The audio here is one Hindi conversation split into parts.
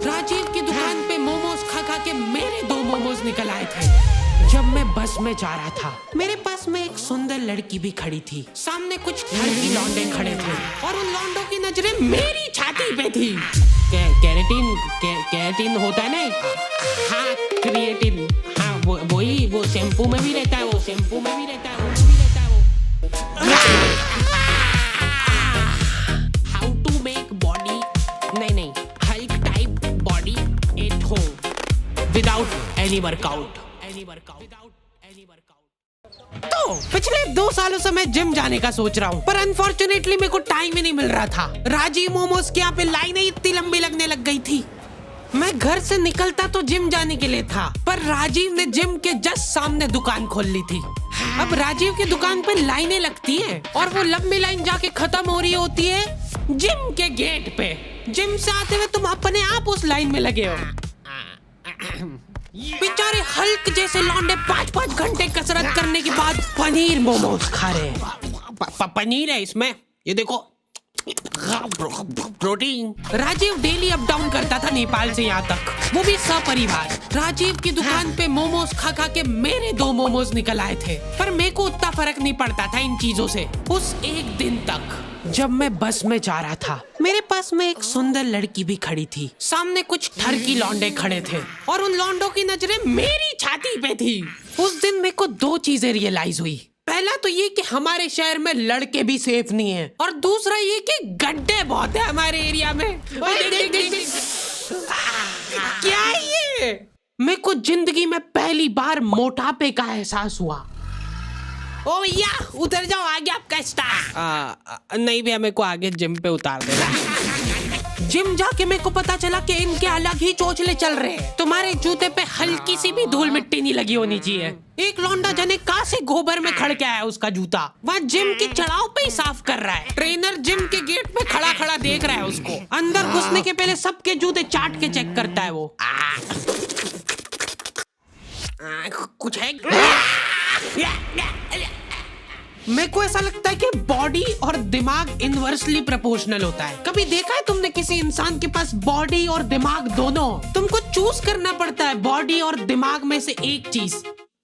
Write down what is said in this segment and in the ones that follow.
राजीव की दुकान पे मोमोज खा खा के मेरे 2 मोमोज निकल आए थे। जब मैं बस में जा रहा था, मेरे पास में एक सुंदर लड़की भी खड़ी थी। सामने कुछ ठरकी लौंडे खड़े थे और उन लौंडों की नजरें मेरी छाती पे थी। कैरेटीन होता है ना? हाँ, क्रिएटिन। हाँ, वही वो शैम्पू में भी रहता है, वो शैम्पू में भी रहता है, वो में भी रहता है वो। हाउ टू मेक बॉडी, नहीं, Hulk type body at home without any workout. तो पिछले 2 सालों से मैं जिम जाने का सोच रहा हूँ, पर अनफॉर्चुनेटली मेरे को टाइम ही नहीं मिल रहा था। राजीव मोमोज के यहाँ पे लाइनें इतनी लंबी लगने लग गई थी। मैं घर से निकलता तो जिम जाने के लिए था, पर राजीव ने जिम के जस्ट सामने दुकान खोल ली थी। अब राजीव की दुकान पे लाइनें लगती हैं और वो लंबी लाइन जाके खत्म हो रही होती है जिम के गेट पे। जिम से आते हुए तुम अपने आप उस लाइन में लगे हो। बेचारे हल्क जैसे लौंडे 5-5 घंटे कसरत करने के बाद पनीर मोमोज खा रहे हैं। पनीर है इसमें, ये देखो, protein. Rajiv daily up down करता था नेपाल से यहाँ तक, वो भी सपरिवार। राजीव की दुकान पे मोमोज खा खा के मेरे 2 मोमोज निकल आए थे, पर मेरे को उतना फर्क नहीं पड़ता था इन चीजों से। उस एक दिन तक जब मैं बस में जा रहा था, मेरे पास में एक सुंदर लड़की भी खड़ी थी। सामने कुछ ठरकी लौंडे खड़े थे और उन लौंडों की नजरें मेरी छाती पे थी। उस दिन मेरे को 2 चीजें रियलाइज हुई। पहला तो ये कि हमारे शहर में लड़के भी सेफ नहीं है, और दूसरा ये कि गड्ढे बहुत है हमारे एरिया में। देख। क्या है ये? मेरे को जिंदगी में पहली बार मोटापे का एहसास हुआ। ओ भैया उतर जाओ, आगे आपका स्टार। नहीं भैया, मेरे को आगे जिम पे उतार देना। जिम जाके मेरे को पता चला कि इनके अलग ही चोचले चल रहे हैं। तुम्हारे जूते पे हल्की सी भी धूल मिट्टी नहीं लगी होनी चाहिए। एक लौंडा जने कहाँ से गोबर में खड़ के आया उसका जूता, वह जिम की चढ़ाव पे ही साफ कर रहा है। ट्रेनर जिम के गेट पे खड़ा खड़ा देख रहा है उसको। अंदर घुसने के पहले सबके जूते चाट के चेक करता है वो। कुछ है? मेरे को ऐसा लगता है कि बॉडी और दिमाग इनवर्सली प्रोपोर्शनल होता है। कभी देखा है तुमने किसी इंसान के पास बॉडी और दिमाग दोनों? तुमको चूज करना पड़ता है बॉडी और दिमाग में से एक चीज,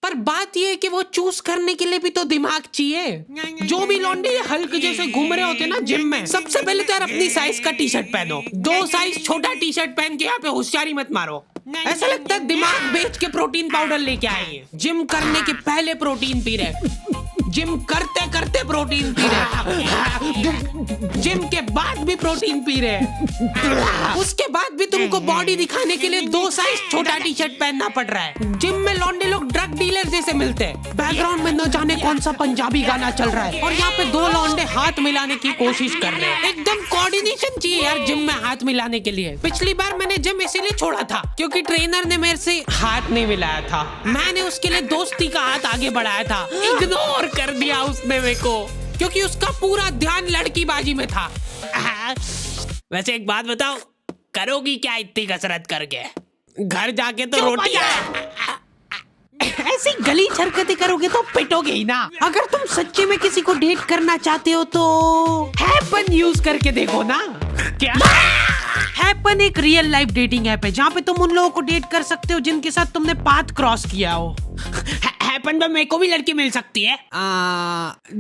पर बात ये है कि वो चूज करने के लिए भी तो दिमाग चाहिए। जो भी लौंडे हल्क जैसे घूम रहे होते ना जिम में, सबसे पहले तो यार अपनी साइज का टी शर्ट पहनो। 2 साइज छोटा टी शर्ट पहन के यहाँ पे होशियारी मत मारो। ऐसा लगता है दिमाग बेच के प्रोटीन पाउडर लेके आए हैं। जिम करने के पहले प्रोटीन पी रहे, जिम करते करते प्रोटीन पी रहे, जिम के बाद भी प्रोटीन पी रहे, उसके बाद भी तुमको बॉडी दिखाने के लिए 2 साइज छोटा टी शर्ट पहनना पड़ रहा है। जिम में लौंडे लोग ड्रग डीलर जैसे मिलते हैं। बैकग्राउंड में न जाने कौन सा पंजाबी गाना चल रहा है और यहाँ पे 2 लौंडे हाथ मिलाने की कोशिश कर रहे हैं। एकदम कोऑर्डिनेशन चाहिए यार जिम में हाथ मिलाने के लिए। पिछली बार मैंने जिम इसीलिए छोड़ा था क्योंकि ट्रेनर ने मेरे से हाथ नहीं मिलाया था। मैंने उसके लिए दोस्ती का हाथ आगे बढ़ाया था, इग्नोर कर दिया उसने मेरे को, क्योंकि उसका पूरा ध्यान लड़कीबाजी में था। वैसे एक बात बताओ, करोगी क्या इतनी कसरत करके? घर जाके तो रोटी ऐसी गली हरकतें करोगे तो पिटोगे ही ना। अगर तुम सच्चे में किसी को डेट करना चाहते हो तो हैपन यूज करके देखो ना। क्या? हैपन एक रियल लाइफ डेटिंग ऐप है जहाँ पे तुम उन लोगों को डेट कर सकते हो जिनके साथ तुमने पाथ क्रॉस किया हो। हैपन पे मेरे को भी लड़की मिल सकती है।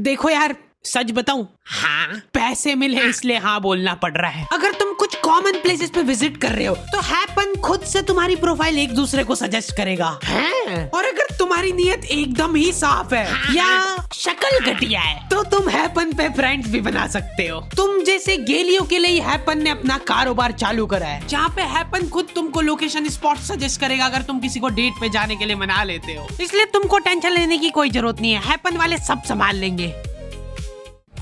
देखो यार, सच बताऊं, हाँ पैसे मिले इसलिए हाँ बोलना पड़ रहा है। अगर तुम कुछ कॉमन प्लेसेस पे विजिट कर रहे हो तो हैपन खुद से तुम्हारी प्रोफाइल एक दूसरे को सजेस्ट करेगा। और अगर तुम्हारी नीयत एकदम ही साफ है या शक्ल घटिया है तो तुम हैपन पे फ्रेंड्स भी बना सकते हो। तुम जैसे गेलियों के लिए हैपन ने अपना कारोबार चालू करा है, जहाँ पे हैपन खुद तुमको लोकेशन स्पॉट सजेस्ट करेगा अगर तुम किसी को डेट पे जाने के लिए मना लेते हो। इसलिए तुमको टेंशन लेने की कोई जरूरत नहीं है, हैपन वाले सब संभाल लेंगे।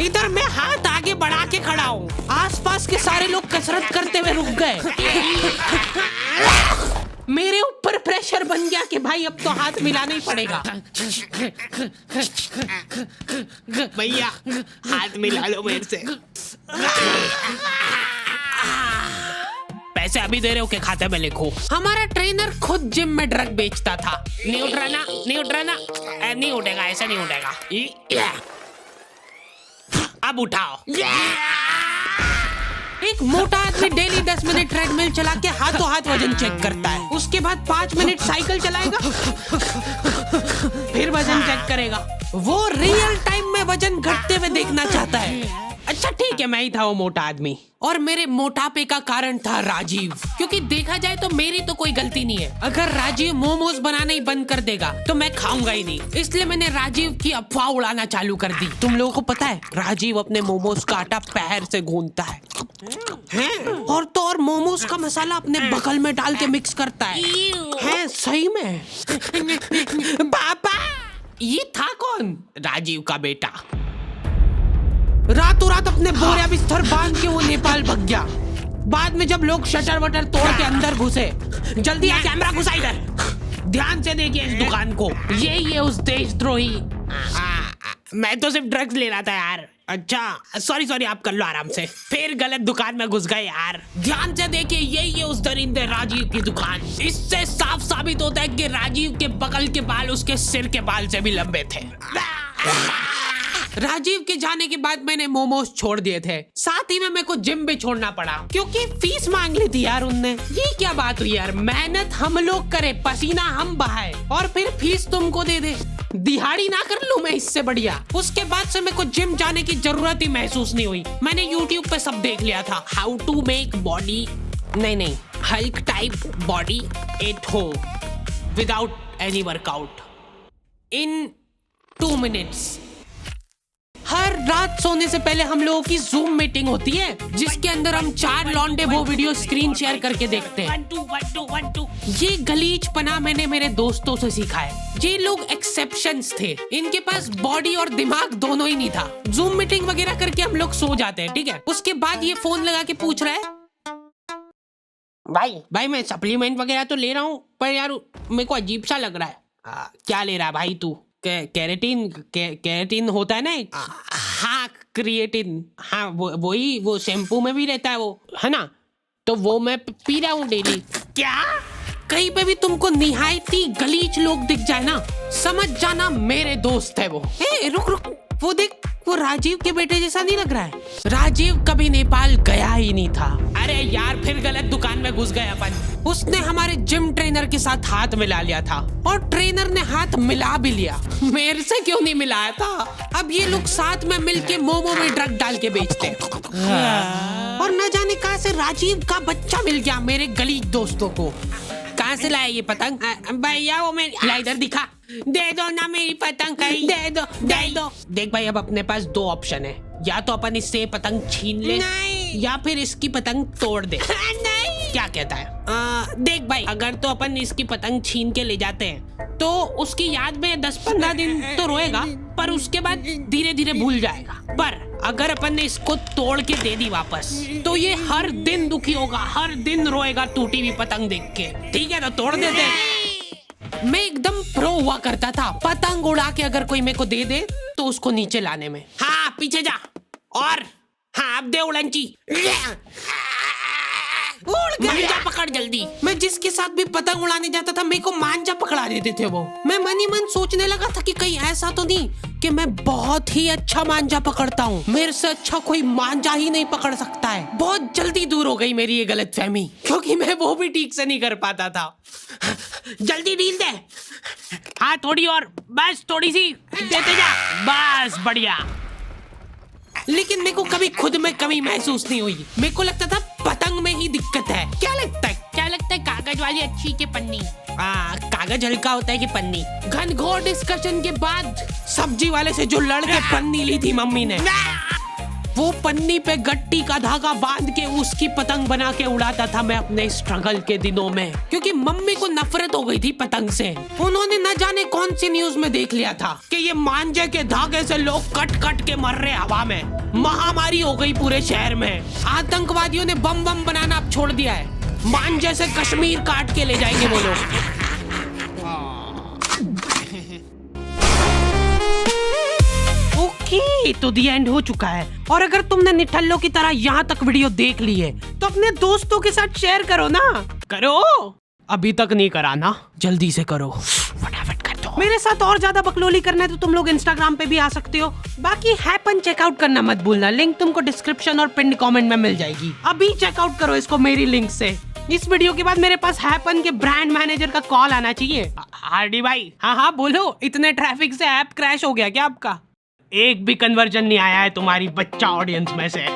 इधर मैं हाथ आगे बढ़ा के खड़ा हूँ, आसपास के सारे लोग कसरत करते हुए रुक गए। मेरे ऊपर प्रेशर बन गया कि भाई अब तो हाथ मिलाना ही पड़ेगा। भैया हाथ मिला लो मेरे से। पैसे अभी दे रहे हो के खाते में लिखो। हमारा ट्रेनर खुद जिम में ड्रग बेचता था। नहीं उठ रहा ना, नहीं उठ रहा ना, नहीं उठेगा, ऐसा नहीं उठेगा। अब उठाओ। एक एक मोटा आदमी डेली 10 मिनट ट्रेडमिल चला के हाथों हाथ वजन चेक करता है, उसके बाद 5 मिनट साइकिल चलाएगा, फिर वजन चेक करेगा। वो रियल टाइम में वजन घटते हुए देखना चाहता है। अच्छा ठीक है, मैं ही था वो मोटा आदमी, और मेरे मोटापे का कारण था राजीव। क्योंकि देखा जाए तो मेरी तो कोई गलती नहीं है। अगर राजीव मोमोज बनाना ही बंद कर देगा तो मैं खाऊंगा ही नहीं, इसलिए मैंने राजीव की अफवाह उड़ाना चालू कर दी। तुम लोगों को पता है राजीव अपने मोमोज का आटा पैर से गूंथता है और तो और मोमोज का मसाला अपने बगल में डाल के मिक्स करता है सही में। पापा, ये था कौन? राजीव का बेटा। रातों रात अपने बोरिया बिस्तर बांध के वो नेपाल भाग गया। बाद में जब लोग शटर वटर तोड़ के अंदर घुसे, जल्दी आ कैमरा घुसा इधर, ध्यान से देखिए इस दुकान को, ये उस देशद्रोही। मैं तो सिर्फ ड्रग्स ले रहा था यार। अच्छा सॉरी आप कर लो आराम से। फिर गलत दुकान में घुस गए यार। ध्यान से देखिए, ये उस दरिंदे राजीव की दुकान। इससे साफ साबित होता है कि राजीव के बगल के बाल उसके सिर के बाल से भी लंबे थे। राजीव के जाने के बाद मैंने मोमोज छोड़ दिए थे, साथ ही में मेरे को जिम भी छोड़ना पड़ा क्योंकि फीस मांग ली थी यार उनने। ये क्या बात हुई यार, मेहनत हम लोग करे, पसीना हम बहाए और फिर फीस तुमको दे दे। दिहाड़ी ना कर लूं मैं इससे बढ़िया। उसके बाद से मेरे को जिम जाने की जरूरत ही महसूस नहीं हुई। मैंने यूट्यूब पे सब देख लिया था, हाउ टू मेक बॉडी नहीं Hulk type body at home without any workout in 2 minutes. हर रात सोने से पहले हम लोगों की जूम मीटिंग होती है जिसके अंदर हम 4 लौंडे वो वीडियो स्क्रीन शेयर करके देखते हैं। 1 2 ये गलीचपना मैंने मेरे दोस्तों से सीखा है। ये लोग एक्सेप्शंस थे, इनके पास बॉडी और दिमाग दोनों ही नहीं था। जूम मीटिंग वगैरह करके हम लोग सो जाते हैं, ठीक है। उसके बाद ये फोन लगा के पूछ रहा है, भाई मैं सप्लीमेंट वगैरह तो ले रहा हूँ पर यार मेरे को अजीब सा लग रहा है। क्या ले रहा है भाई तू? कैरेटीन होता है ना। हाँ क्रिएटिन, हाँ वही वो शैम्पू में भी रहता है वो, है ना, तो वो मैं पी रहा हूँ डेली। क्या? कहीं पे भी तुमको निहायती गलीच लोग दिख जाए ना, समझ जाना मेरे दोस्त है वो। रुक वो देख, वो राजीव के बेटे जैसा नहीं लग रहा है? राजीव कभी नेपाल गया ही नहीं था। अरे यार फिर गलत दुकान में घुस गए अपन। उसने हमारे जिम ट्रेनर के साथ हाथ मिला लिया था और ट्रेनर ने हाथ मिला भी लिया। मेरे से क्यों नहीं मिलाया था? अब ये लोग साथ में मिलके मोमो में ड्रग डाल के बेचते हैं। और न जाने कहां से राजीव का बच्चा मिल गया मेरे गलीच दोस्तों को। कहां से लाया ये पतंग? भैया वो मेरी, ला इधर दिखा, दे दो ना मेरी पतंग, दे दो। देख भाई, अब अपने पास 2 ऑप्शन है, या तो अपन इससे पतंग छीन ले या फिर इसकी पतंग तोड़ दे। नहीं। क्या कहता है? देख भाई, अगर तो अपन इसकी पतंग छीन के ले जाते हैं तो उसकी याद में 10-15 दिन तो रोएगा, पर उसके बाद धीरे धीरे भूल जाएगा। पर अगर अपन ने इसको तोड़ के दे दी वापस तो ये हर दिन दुखी होगा, हर दिन रोएगा टूटी हुई पतंग देख के। ठीक है, तो तोड़ देते हैं। मैं एकदम प्रो हुआ करता था पतंग उड़ा के, अगर कोई मेरे को दे दे तो उसको नीचे लाने में। हाँ पीछे जा, और हाँ अब दे उड़ंची, मांझा पकड़ जल्दी। मैं जिसके साथ भी पतंग उड़ाने जाता था मेरे को मांझा पकड़ा देते थे वो। मैं मन ही मन सोचने लगा था कि कहीं ऐसा तो नहीं कि मैं बहुत ही अच्छा मांझा पकड़ता हूँ, मेरे से अच्छा कोई मांझा ही नहीं पकड़ सकता है। बहुत जल्दी दूर हो गई मेरी ये गलतफहमी, क्योंकि मैं वो भी ठीक से नहीं कर पाता था। जल्दी ढील दे। हाँ थोड़ी और, बस थोड़ी सी देते जा, बस बढ़िया। लेकिन मेरे को कभी खुद में कमी महसूस नहीं हुई। मेरे को लगता था पतंग में ही दिक्कत है। क्या लगता है कागज वाली अच्छी के पन्नी? कागज हल्का होता है कि पन्नी? घनघोर डिस्कशन के बाद सब्जी वाले से जो लड़ के पन्नी ली थी मम्मी ने, वो पन्नी पे गट्टी का धागा बांध के उसकी पतंग बना के उड़ाता था मैं अपने स्ट्रगल के दिनों में, क्योंकि मम्मी को नफरत हो गई थी पतंग से। उन्होंने न जाने कौन सी न्यूज में देख लिया था कि ये मांझे के धागे से लोग कट कट के मर रहे हवा में। महामारी हो गई पूरे शहर में। आतंकवादियों ने बम बनाना अब छोड़ दिया है। मांझे से कश्मीर काट के ले जाएंगे वो लोग। तो दी एंड हो चुका है, और अगर तुमने निठल्लों की तरह यहाँ तक वीडियो देख ली है तो अपने दोस्तों के साथ शेयर करो ना। करो, अभी तक नहीं करा ना, जल्दी से करो, फटाफट कर दो। मेरे साथ और ज्यादा बकलोली करना है तो तुम लोग इंस्टाग्राम पे भी आ सकते हो। बाकी हैपन चेकआउट करना मत भूलना, लिंक तुमको डिस्क्रिप्शन और पिन कमेंट में मिल जाएगी। अभी चेकआउट करो इसको मेरी लिंक से। इस वीडियो के बाद मेरे पास हैपन के ब्रांड मैनेजर का कॉल आना चाहिए। हार्डी भाई, हाँ बोलो, इतने ट्रैफिक से ऐप क्रैश हो गया क्या आपका? एक भी कन्वर्जन नहीं आया है तुम्हारी बच्चा ऑडियंस में से।